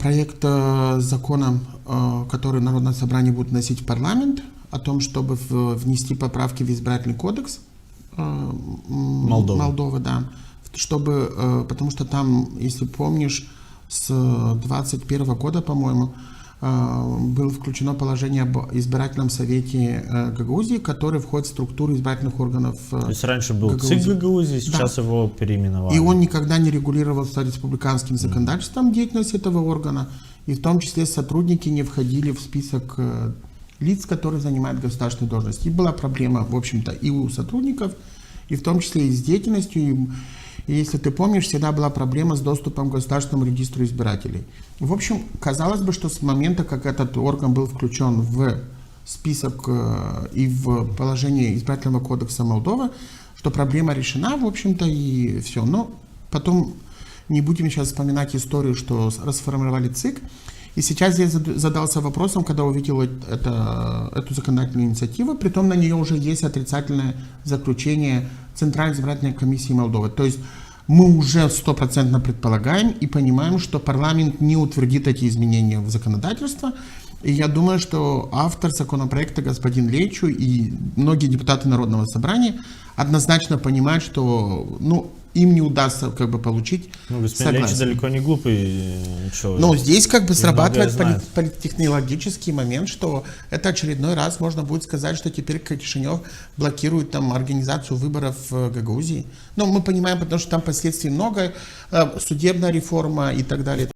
проект закона, который Народное собрание будет вносить в парламент, о том, чтобы внести поправки в избирательный кодекс Молдовы, да, чтобы, потому что там, если помнишь, с 2021 года, по-моему, было включено положение об избирательном совете Гагаузии, который входит в структуру избирательных органов. То есть раньше был ЦИК Гагаузии, сейчас его переименовали. И он никогда не регулировался республиканским законодательством деятельность этого органа, и в том числе сотрудники не входили в список лиц, которые занимают государственные должности. И была проблема, в общем-то, и у сотрудников, и в том числе и с деятельностью. И если ты помнишь, всегда была проблема с доступом к государственному регистру избирателей. В общем, казалось бы, что с момента, как этот орган был включен в список и в положение избирательного кодекса Молдовы, что проблема решена, в общем-то, и все. Но потом не будем сейчас вспоминать историю, что расформировали ЦИК. И сейчас я задался вопросом, когда увидел эту законодательную инициативу, притом на нее уже есть отрицательное заключение Центральной избирательной комиссии Молдовы. То есть мы уже 100% предполагаем и понимаем, что парламент не утвердит эти изменения в законодательство. И я думаю, что автор законопроекта господин Лейчу и многие депутаты Народного собрания однозначно понимают, что им не удастся получить господин Лейчу далеко не глупый человек. Но здесь срабатывает политтехнологический момент, что это очередной раз можно будет сказать, что теперь Кишинев блокирует там организацию выборов в Гагаузии. Но мы понимаем, потому что там последствий много, судебная реформа и так далее.